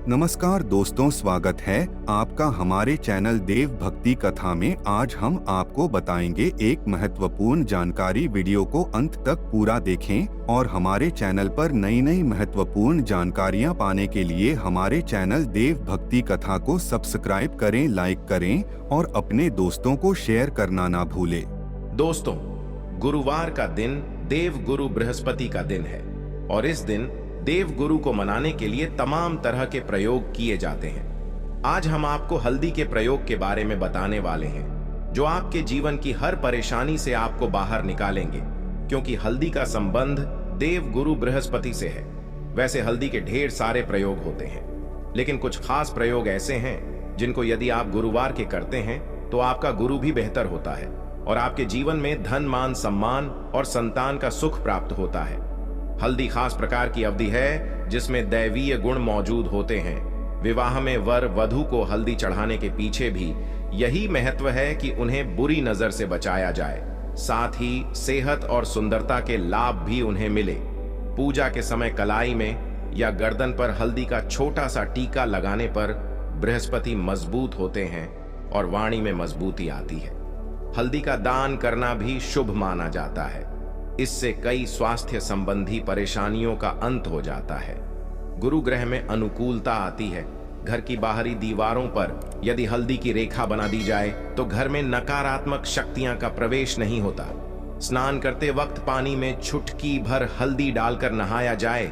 नमस्कार दोस्तों, स्वागत है आपका हमारे चैनल देव भक्ति कथा में। आज हम आपको बताएंगे एक महत्वपूर्ण जानकारी। वीडियो को अंत तक पूरा देखें और हमारे चैनल पर नई नई महत्वपूर्ण जानकारियां पाने के लिए हमारे चैनल देव भक्ति कथा को सब्सक्राइब करें, लाइक करें और अपने दोस्तों को शेयर करना ना भूलें। दोस्तों, गुरुवार का दिन देव गुरु बृहस्पति का दिन है और इस दिन देव गुरु को मनाने के लिए तमाम तरह के प्रयोग किए जाते हैं। आज हम आपको हल्दी के प्रयोग के बारे में बताने वाले हैं, जो आपके जीवन की हर परेशानी से आपको बाहर निकालेंगे, क्योंकि हल्दी का संबंध देव गुरु बृहस्पति से है। वैसे हल्दी के ढेर सारे प्रयोग होते हैं, लेकिन कुछ खास प्रयोग ऐसे हैं जिनको यदि आप गुरुवार के करते हैं तो आपका गुरु भी बेहतर होता है और आपके जीवन में धन, मान, सम्मान और संतान का सुख प्राप्त होता है। हल्दी खास प्रकार की अवधि है जिसमें दैवीय गुण मौजूद होते हैं। विवाह में वर वधू को हल्दी चढ़ाने के पीछे भी यही महत्व है कि उन्हें बुरी नजर से बचाया जाए, साथ ही सेहत और सुंदरता के लाभ भी उन्हें मिले। पूजा के समय कलाई में या गर्दन पर हल्दी का छोटा सा टीका लगाने पर बृहस्पति मजबूत होते हैं और वाणी में मजबूती आती है। हल्दी का दान करना भी शुभ माना जाता है। इससे कई स्वास्थ्य संबंधी परेशानियों का अंत हो जाता है। गुरु ग्रह में अनुकूलता आती है। घर की बाहरी दीवारों पर यदि हल्दी की रेखा बना दी जाए तो घर में नकारात्मक शक्तियां का प्रवेश नहीं होता। स्नान करते वक्त पानी में चुटकी भर हल्दी डालकर नहाया जाए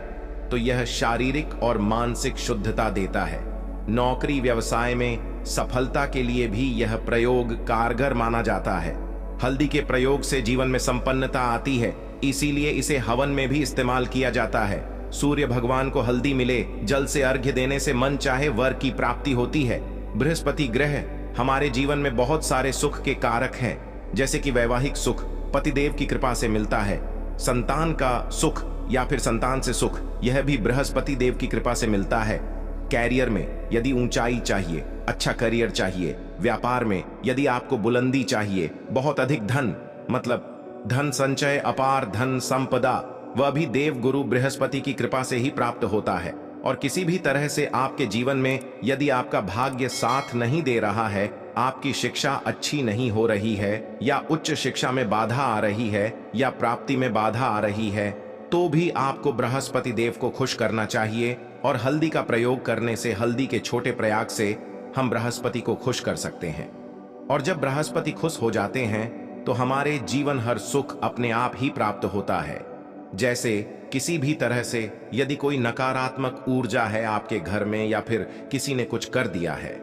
तो यह शारीरिक और मानसिक शुद्धता देता है। नौकरी व्यवसाय में सफलता के लिए भी यह प्रयोग कारगर माना जाता है। हल्दी के प्रयोग से जीवन में संपन्नता आती है, इसीलिए इसे हवन में भी इस्तेमाल किया जाता है। सूर्य भगवान को हल्दी मिले, जल से अर्घ्य देने से मन चाहे वर की प्राप्ति होती है। बृहस्पति ग्रह हमारे जीवन में बहुत सारे सुख के कारक हैं, जैसे कि वैवाहिक सुख पतिदेव की कृपा से मिलता है। संतान का सुख या फिर संतान से सुख, यह भी बृहस्पति देव की कृपा से मिलता है। कैरियर में यदि ऊंचाई चाहिए, अच्छा करियर चाहिए, व्यापार में यदि आपको बुलंदी चाहिए, बहुत अधिक धन, मतलब धन संचय, अपार धन संपदा, वह भी देव गुरु बृहस्पति की कृपा से ही प्राप्त होता है। और किसी भी तरह से आपके जीवन में यदि आपका भाग्य साथ नहीं दे रहा है, आपकी शिक्षा अच्छी नहीं हो रही है, या उच्च शिक्षा में बाधा आ रही है, या प्राप्ति में बाधा आ रही है, तो भी आपको बृहस्पति देव को खुश करना चाहिए। और हल्दी का प्रयोग करने से, हल्दी के छोटे प्रयाग से हम बृहस्पति को खुश कर सकते हैं। और जब बृहस्पति खुश हो जाते हैं तो हमारे जीवन हर सुख अपने आप ही प्राप्त होता है। जैसे किसी भी तरह से यदि कोई नकारात्मक ऊर्जा है आपके घर में, या फिर किसी ने कुछ कर दिया है,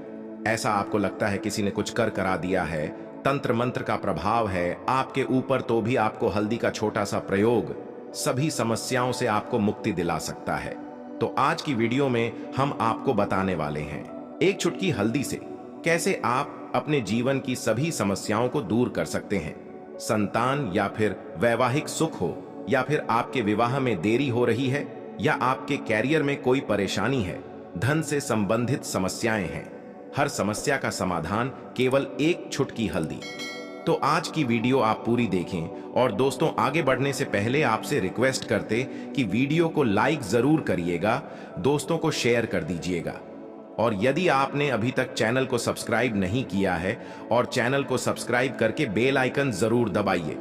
ऐसा आपको लगता है किसी ने कुछ करा दिया है, तंत्र मंत्र का प्रभाव है आपके ऊपर, तो भी आपको हल्दी का छोटा सा प्रयोग सभी समस्याओं से आपको मुक्ति दिला सकता है। तो आज की वीडियो में हम आपको बताने वाले हैं एक चुटकी हल्दी से कैसे आप अपने जीवन की सभी समस्याओं को दूर कर सकते हैं। संतान या फिर वैवाहिक सुख हो, या फिर आपके विवाह में देरी हो रही है, या आपके कैरियर में कोई परेशानी है, धन से संबंधित समस्याएं हैं, हर समस्या का समाधान केवल एक चुटकी हल्दी। तो आज की वीडियो आप पूरी देखें। और दोस्तों, आगे बढ़ने से पहले आपसे रिक्वेस्ट करते कि वीडियो को लाइक जरूर करिएगा, दोस्तों को शेयर कर दीजिएगा। और यदि आपने अभी तक चैनल को सब्सक्राइब नहीं किया है, और चैनल को सब्सक्राइब करके बेल आइकन जरूर दबाइए।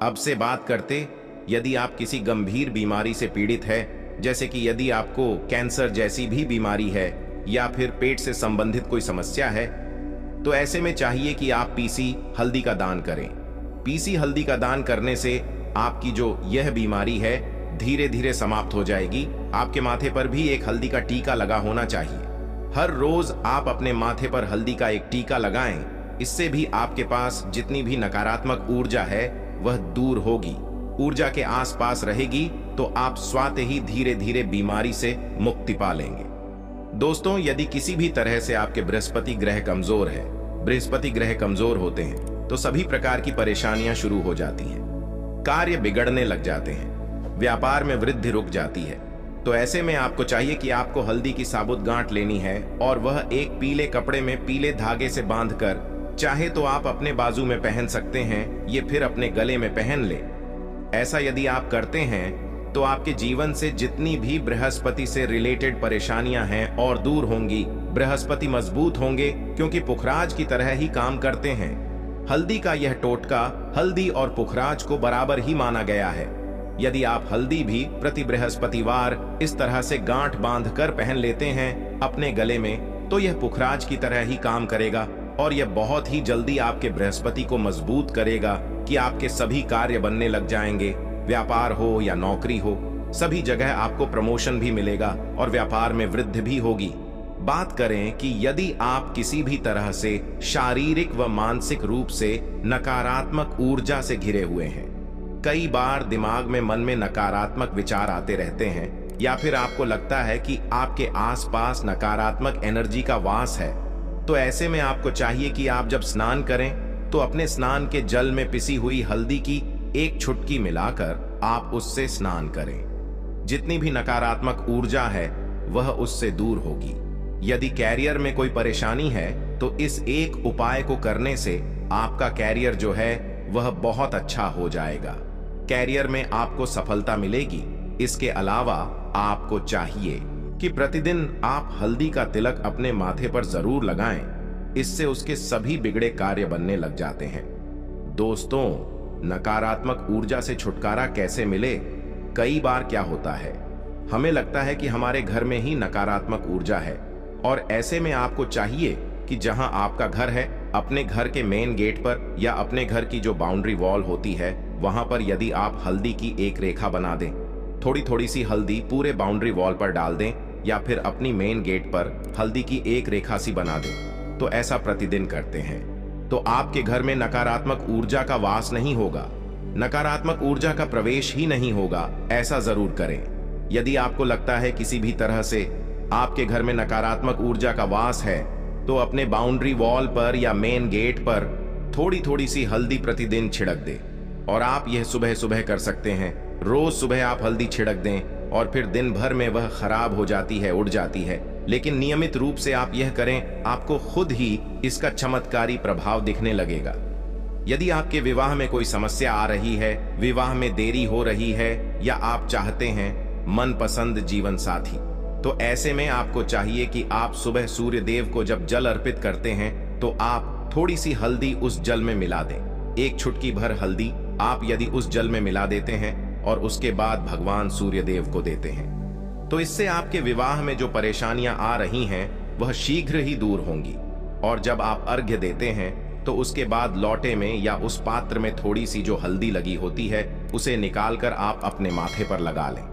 अब से बात करते, यदि आप किसी गंभीर बीमारी से पीड़ित है, जैसे कि यदि आपको कैंसर जैसी भी बीमारी है, या फिर पेट से संबंधित कोई समस्या है, तो ऐसे में चाहिए कि आप पीसी हल्दी का दान करें। पीसी हल्दी का दान करने से आपकी जो यह बीमारी है धीरे धीरे समाप्त हो जाएगी। आपके माथे पर भी एक हल्दी का टीका लगा होना चाहिए। हर रोज आप अपने माथे पर हल्दी का एक टीका लगाएं। इससे भी आपके पास जितनी भी नकारात्मक ऊर्जा है वह दूर होगी। ऊर्जा के आसपास रहेगी तो आप स्वतः ही धीरे धीरे बीमारी से मुक्ति पा लेंगे। दोस्तों, यदि किसी भी तरह से आपके बृहस्पति ग्रह कमजोर है, बृहस्पति ग्रह कमजोर होते हैं तो सभी प्रकार की परेशानियां शुरू हो जाती हैं। कार्य बिगड़ने लग जाते हैं, व्यापार में वृद्धि रुक जाती है। तो ऐसे में आपको चाहिए कि आपको हल्दी की साबुत गांठ लेनी है, और वह एक पीले कपड़े में पीले धागे से बांधकर, चाहे तो आप अपने बाजू में पहन सकते हैं, ये फिर अपने गले में पहन ले। ऐसा यदि आप करते हैं तो आपके जीवन से जितनी भी बृहस्पति से रिलेटेड परेशानियां हैं और दूर होंगी। बृहस्पति मजबूत होंगे क्योंकि पुखराज की तरह ही काम करते हैं। हल्दी का यह टोटका हल्दी और पुखराज को बराबर ही माना गया है। यदि आप हल्दी भी प्रति बृहस्पतिवार इस तरह से गांठ बांधकर पहन लेते हैं अपने गले में, तो यह पुखराज की तरह ही काम करेगा और यह बहुत ही जल्दी आपके बृहस्पति को मजबूत करेगा कि आपके सभी कार्य बनने लग जाएंगे। व्यापार हो या नौकरी हो, सभी जगह आपको प्रमोशन भी मिलेगा और व्यापार में वृद्धि भी होगी। बात करें कि यदि आप किसी भी तरह से शारीरिक व मानसिक रूप से नकारात्मक ऊर्जा से घिरे हुए हैं, कई बार दिमाग में मन में नकारात्मक विचार आते रहते हैं, या फिर आपको लगता है कि आपके आसपास नकारात्मक एनर्जी का वास है, तो ऐसे में आपको चाहिए कि आप जब स्नान करें तो अपने स्नान के जल में पिसी हुई हल्दी की एक चुटकी मिलाकर आप उससे स्नान करें। जितनी भी नकारात्मक ऊर्जा है वह उससे दूर होगी। यदि कैरियर में कोई परेशानी है तो इस एक उपाय को करने से आपका कैरियर जो है वह बहुत अच्छा हो जाएगा। कैरियर में आपको सफलता मिलेगी। इसके अलावा आपको चाहिए कि प्रतिदिन आप हल्दी का तिलक अपने माथे पर जरूर लगाएं। इससे उसके सभी बिगड़े कार्य बनने लग जाते हैं। दोस्तों, नकारात्मक ऊर्जा से छुटकारा कैसे मिले? कई बार क्या होता है, हमें लगता है कि हमारे घर में ही नकारात्मक ऊर्जा है, और ऐसे में आपको चाहिए कि जहां आपका घर है, अपने घर के मेन गेट पर या अपने घर की जो बाउंड्री वॉल होती है वहां पर यदि आप हल्दी की एक रेखा बना दें, थोड़ी थोड़ी सी हल्दी पूरे बाउंड्री वॉल पर डाल दें, या फिर अपनी मेन गेट पर हल्दी की एक रेखा सी बना दें, तो ऐसा प्रतिदिन करते हैं तो आपके घर में नकारात्मक ऊर्जा का वास नहीं होगा, नकारात्मक ऊर्जा का प्रवेश ही नहीं होगा। ऐसा जरूर करें। यदि आपको लगता है किसी भी तरह से आपके घर में नकारात्मक ऊर्जा का वास है, तो अपने बाउंड्री वॉल पर या मेन गेट पर थोड़ी थोड़ी सी हल्दी प्रतिदिन छिड़क दें। और आप यह सुबह सुबह कर सकते हैं। रोज सुबह आप हल्दी छिड़क दें और फिर दिन भर में वह खराब हो जाती है, उड़ जाती है, लेकिन नियमित रूप से आप यह करें, आपको खुद ही इसका चमत्कारी प्रभाव दिखने लगेगा। यदि आपके विवाह में कोई समस्या आ रही है, विवाह में देरी हो रही है, या आप चाहते हैं मनपसंद जीवन साथी, तो ऐसे में आपको चाहिए कि आप सुबह सूर्य देव को जब जल अर्पित करते हैं तो आप थोड़ी सी हल्दी उस जल में मिला दें। एक चुटकी भर हल्दी आप यदि उस जल में मिला देते हैं और उसके बाद भगवान सूर्य देव को देते हैं, तो इससे आपके विवाह में जो परेशानियां आ रही हैं वह शीघ्र ही दूर होंगी। और जब आप अर्घ्य देते हैं तो उसके बाद लौटे में या उस पात्र में थोड़ी सी जो हल्दी लगी होती है उसे निकालकर आप अपने माथे पर लगा लें।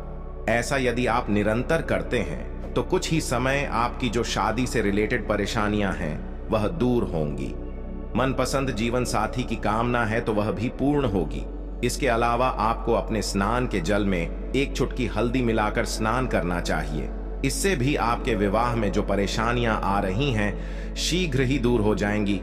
ऐसा यदि आप निरंतर करते हैं तो कुछ ही समय आपकी जो शादी से रिलेटेड परेशानियां हैं वह दूर होंगी। मनपसंद जीवन साथी की कामना है तो वह भी पूर्ण होगी। इसके अलावा आपको अपने स्नान के जल में एक चुटकी हल्दी मिलाकर स्नान करना चाहिए। इससे भी आपके विवाह में जो परेशानियां आ रही हैं शीघ्र ही दूर हो जाएंगी।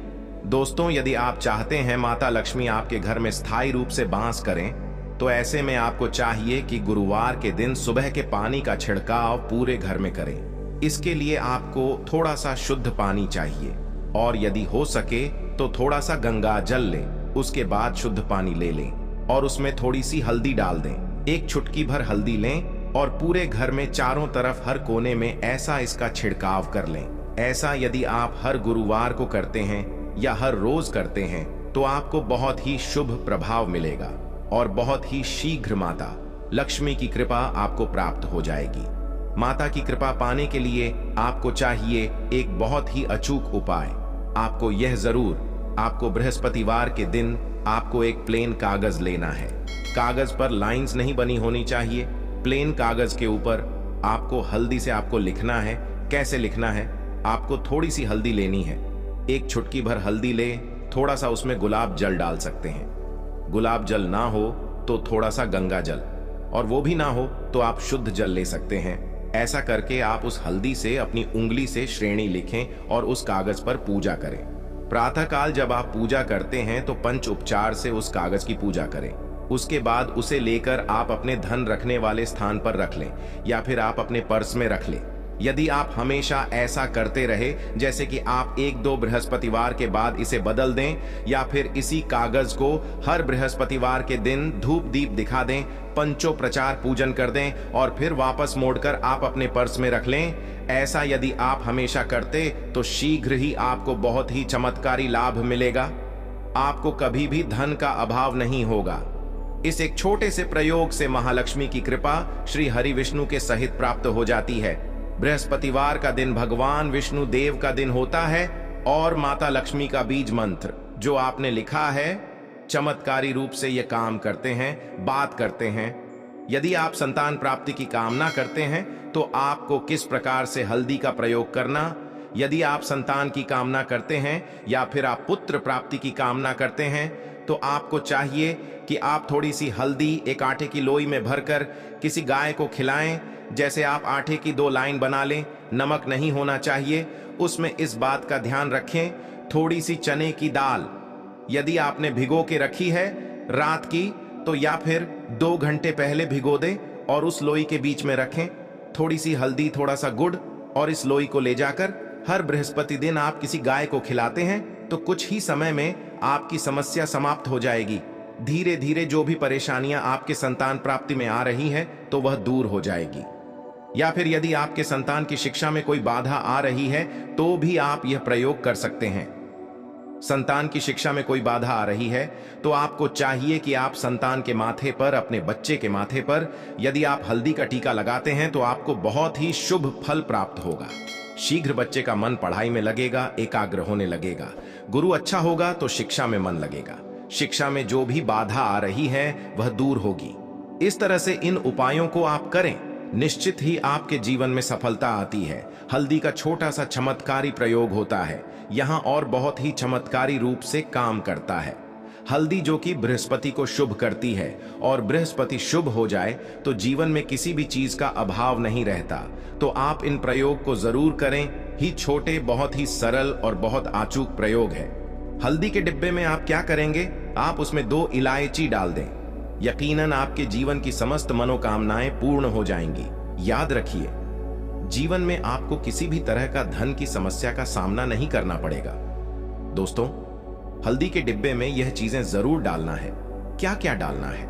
दोस्तों, यदि आप चाहते हैं माता लक्ष्मी आपके घर में स्थायी रूप से वास करें, तो ऐसे में आपको चाहिए कि गुरुवार के दिन सुबह के पानी का छिड़काव पूरे घर में करें। इसके लिए आपको थोड़ा सा शुद्ध पानी चाहिए, और यदि हो सके तो थोड़ा सा गंगा जल लें। उसके बाद शुद्ध पानी ले लें और उसमें थोड़ी सी हल्दी डाल दें। एक चुटकी भर हल्दी लें और पूरे घर में चारों तरफ हर कोने में ऐसा इसका छिड़काव कर लें। ऐसा यदि आप हर गुरुवार को करते हैं या हर रोज करते हैं तो आपको बहुत ही शुभ प्रभाव मिलेगा और बहुत ही शीघ्र माता लक्ष्मी की कृपा आपको प्राप्त हो जाएगी। माता की कृपा पाने के लिए आपको चाहिए एक बहुत ही अचूक उपाय। आपको यह जरूर, आपको बृहस्पतिवार के दिन आपको एक प्लेन कागज लेना है। कागज पर लाइंस नहीं बनी होनी चाहिए। प्लेन कागज के ऊपर आपको हल्दी से आपको लिखना है। कैसे लिखना है? आपको थोड़ी सी हल्दी लेनी है, एक चुटकी भर हल्दी ले, थोड़ा सा उसमें गुलाब जल डाल सकते हैं। गुलाब जल ना हो तो थोड़ा सा गंगा जल, और वो भी ना हो तो आप शुद्ध जल ले सकते हैं। ऐसा करके आप उस हल्दी से अपनी उंगली से श्रेणी लिखें और उस कागज पर पूजा करें। प्रातःकाल जब आप पूजा करते हैं तो पंच उपचार से उस कागज की पूजा करें। उसके बाद उसे लेकर आप अपने धन रखने वाले स्थान पर रख लें या फिर आप अपने पर्स में रख लें। यदि आप हमेशा ऐसा करते रहे, जैसे कि आप 1-2 बृहस्पतिवार के बाद इसे बदल दें या फिर इसी कागज को हर बृहस्पतिवार के दिन धूप दीप दिखा दें, पंचोपचार पूजन कर दें और फिर वापस मोड़कर आप अपने पर्स में रख लें, ऐसा यदि आप हमेशा करते तो शीघ्र ही आपको बहुत ही चमत्कारी लाभ मिलेगा। आपको कभी भी धन का अभाव नहीं होगा। इस एक छोटे से प्रयोग से महालक्ष्मी की कृपा श्री हरि विष्णु के सहित प्राप्त हो जाती है। बृहस्पतिवार का दिन भगवान विष्णु देव का दिन होता है और माता लक्ष्मी का बीज मंत्र जो आपने लिखा है चमत्कारी रूप से ये काम करते हैं, बात करते हैं। यदि आप संतान प्राप्ति की कामना करते हैं तो आपको किस प्रकार से हल्दी का प्रयोग करना, यदि आप संतान की कामना करते हैं या फिर आप पुत्र प्राप्ति की कामना करते हैं तो आपको चाहिए कि आप थोड़ी सी हल्दी एक आटे की लोई में भरकर किसी गाय को खिलाएं। जैसे आप आटे की 2 लाइन बना लें, नमक नहीं होना चाहिए, उसमें इस बात का ध्यान रखें। थोड़ी सी चने की दाल यदि आपने भिगो के रखी है रात की तो या फिर 2 घंटे पहले भिगो दें और उस लोई के बीच में रखें। थोड़ी सी हल्दी, थोड़ा सा गुड़ और इस लोई को ले जाकर हर बृहस्पति दिन आप किसी गाय को खिलाते हैं तो कुछ ही समय में आपकी समस्या समाप्त हो जाएगी। धीरे धीरे जो भी परेशानियां आपके संतान प्राप्ति में आ रही हैं तो वह दूर हो जाएगी। या फिर यदि आपके संतान की शिक्षा में कोई बाधा आ रही है तो भी आप यह प्रयोग कर सकते हैं। संतान की शिक्षा में कोई बाधा आ रही है तो आपको चाहिए कि आप संतान के माथे पर, अपने बच्चे के माथे पर यदि आप हल्दी का टीका लगाते हैं तो आपको बहुत ही शुभ फल प्राप्त होगा। शीघ्र बच्चे का मन पढ़ाई में लगेगा, एकाग्र होने लगेगा। गुरु अच्छा होगा तो शिक्षा में मन लगेगा। शिक्षा में जो भी बाधा आ रही है वह दूर होगी। इस तरह से इन उपायों को आप करें, निश्चित ही आपके जीवन में सफलता आती है। हल्दी का छोटा सा चमत्कारी प्रयोग होता है यहाँ और बहुत ही चमत्कारी रूप से काम करता है। हल्दी जो कि बृहस्पति को शुभ करती है और बृहस्पति शुभ हो जाए तो जीवन में किसी भी चीज का अभाव नहीं रहता। तो आप इन प्रयोग को जरूर करें। ही छोटे, बहुत ही सरल और बहुत अचूक प्रयोग है। हल्दी के डिब्बे में आप क्या करेंगे, आप उसमें 2 इलायची डाल दें। यकीनन आपके जीवन की समस्त मनोकामनाएं पूर्ण हो जाएंगी। याद रखिए, जीवन में आपको किसी भी तरह का धन की समस्या का सामना नहीं करना पड़ेगा। दोस्तों, हल्दी के डिब्बे में यह चीजें जरूर डालना है। क्या क्या डालना है,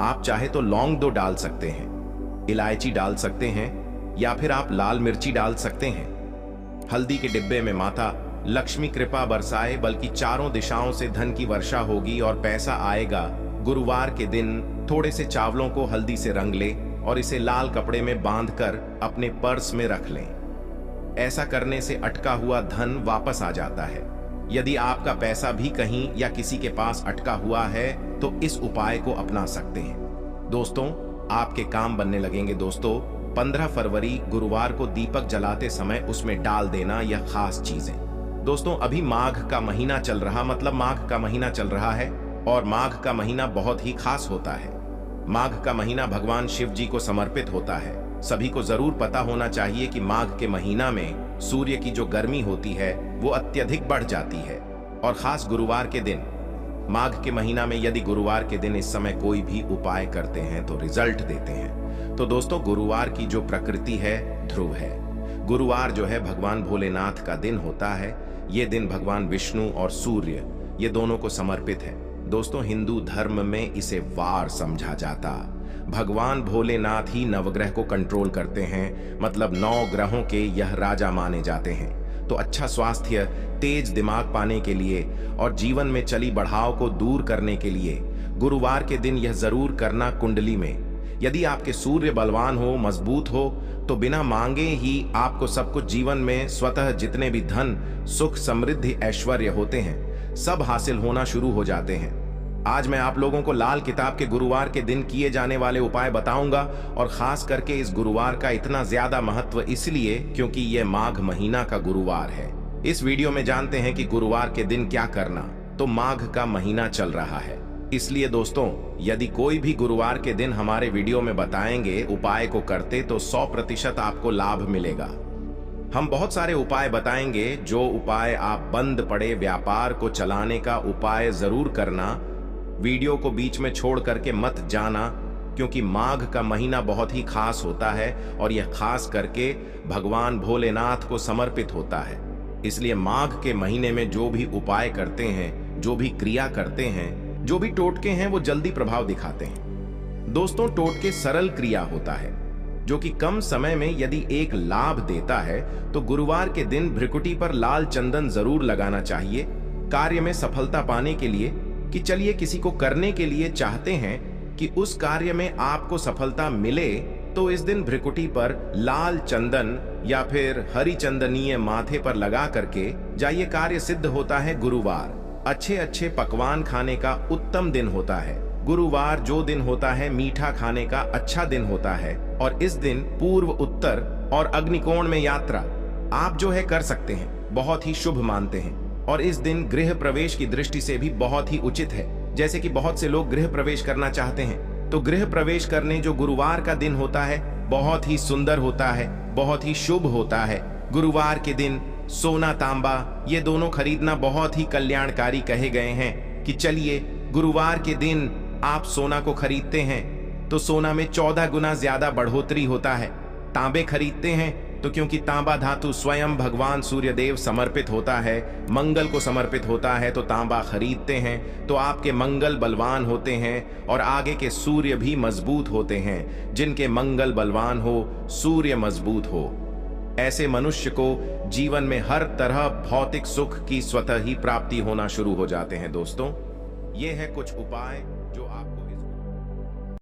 आप चाहे तो लौंग 2 डाल सकते हैं, इलायची डाल सकते हैं या फिर आप लाल मिर्ची डाल सकते हैं। हल्दी के डिब्बे में माता लक्ष्मी कृपा बरसाए, बल्कि चारों दिशाओं से धन की वर्षा होगी और पैसा आएगा। गुरुवार के दिन थोड़े से चावलों को हल्दी से रंग लें और इसे लाल कपड़े में बांधकर अपने पर्स में रख लें। ऐसा करने से अटका हुआ धन वापस आ जाता है। यदि आपका पैसा भी कहीं या किसी के पास अटका हुआ है तो इस उपाय को अपना सकते हैं। दोस्तों, आपके काम बनने लगेंगे। दोस्तों, 15 फरवरी गुरुवार को दीपक जलाते समय उसमें डाल देना यह खास चीजें। दोस्तों, अभी माघ का महीना चल रहा, मतलब माघ का महीना चल रहा है और माघ का महीना बहुत ही खास होता है। माघ का महीना भगवान शिव जी को समर्पित होता है। सभी को जरूर पता होना चाहिए कि माघ के महीना में सूर्य की जो गर्मी होती है वो अत्यधिक बढ़ जाती है और खास गुरुवार के दिन, माघ के महीना में यदि गुरुवार के दिन इस समय कोई भी उपाय करते हैं तो रिजल्ट देते हैं। तो दोस्तों, गुरुवार की जो प्रकृति है ध्रुव है। गुरुवार जो है भगवान भोलेनाथ का दिन होता है। ये दिन भगवान विष्णु और सूर्य ये दोनों को समर्पित है। दोस्तों, हिंदू धर्म में इसे वार समझा जाता। भगवान भोलेनाथ ही नवग्रह को कंट्रोल करते हैं, मतलब 9 ग्रहों के यह राजा माने जाते हैं। तो अच्छा स्वास्थ्य, तेज दिमाग पाने के लिए और जीवन में चली बढ़ाव को दूर करने के लिए गुरुवार के दिन यह जरूर करना। कुंडली में यदि आपके सूर्य बलवान हो, मजबूत हो, तो बिना मांगे ही आपको सब कुछ जीवन में स्वतः जितने भी धन, सुख, समृद्धि, ऐश्वर्य होते हैं सब हासिल होना शुरू हो जाते हैं। आज मैं आप लोगों को लाल किताब के गुरुवार के दिन किए जाने वाले उपाय बताऊंगा और खास करके इस गुरुवार का इतना ज्यादा महत्व इसलिए क्योंकि यह माघ महीना का गुरुवार है। इस वीडियो में जानते हैं कि गुरुवार के दिन क्या करना। तो माघ का महीना चल रहा है, इसलिए दोस्तों, यदि कोई भी गुरुवार के दिन हमारे वीडियो में बताएंगे उपाय को करते तो 100% आपको लाभ मिलेगा। हम बहुत सारे उपाय बताएंगे, जो उपाय आप बंद पड़े व्यापार को चलाने का उपाय जरूर करना। वीडियो को बीच में छोड़ करके मत जाना। क्योंकि माघ का महीना बहुत ही खास होता है और यह खास करके भगवान भोलेनाथ को समर्पित होता है। इसलिए माघ के महीने में जो भी उपाय करते हैं, जो भी क्रिया करते हैं, जो भी टोटके हैं, वो जल्दी प्रभाव दिखाते हैं। दोस्तों, टोटके सरल क्रिया होता है जो कि कम समय में यदि एक लाभ देता है तो गुरुवार के दिन भ्रिकुटी पर लाल चंदन जरूर लगाना चाहिए कार्य में सफलता पाने के लिए। कि चलिए किसी को करने के लिए चाहते हैं कि उस कार्य में आपको सफलता मिले, तो इस दिन भ्रिकुटी पर लाल चंदन या फिर हरी चंदनीय माथे पर लगा करके जाइए, कार्य सिद्ध होता है। गुरुवार अच्छे अच्छे पकवान खाने का उत्तम दिन होता है। गुरुवार जो दिन होता है मीठा खाने का अच्छा दिन होता है और इस दिन पूर्व, उत्तर और अग्निकोण में यात्रा आप जो है कर सकते हैं, बहुत ही शुभ मानते हैं। और इस दिन गृह प्रवेश की दृष्टि से भी बहुत ही उचित है। जैसे कि बहुत से लोग गृह प्रवेश करना चाहते हैं, तो गृह प्रवेश करने जो गुरुवार का दिन होता है बहुत ही सुंदर होता है, बहुत ही शुभ होता है। गुरुवार के दिन सोना, तांबा ये दोनों खरीदना बहुत ही कल्याणकारी कहे गए हैं। कि चलिए गुरुवार के दिन आप सोना को खरीदते हैं तो सोना में 14 गुना ज्यादा बढ़ोतरी होता है। तांबे खरीदते हैं तो क्योंकि तांबा धातु स्वयं भगवान सूर्य देव समर्पित होता है, मंगल को समर्पित होता है, तो तांबा खरीदते हैं तो आपके मंगल बलवान होते हैं और आगे के सूर्य भी मजबूत होते हैं। जिनके मंगल बलवान हो, सूर्य मजबूत हो, ऐसे मनुष्य को जीवन में हर तरह भौतिक सुख की स्वतः ही प्राप्ति होना शुरू हो जाते हैं। दोस्तों, ये है कुछ उपाय जो आप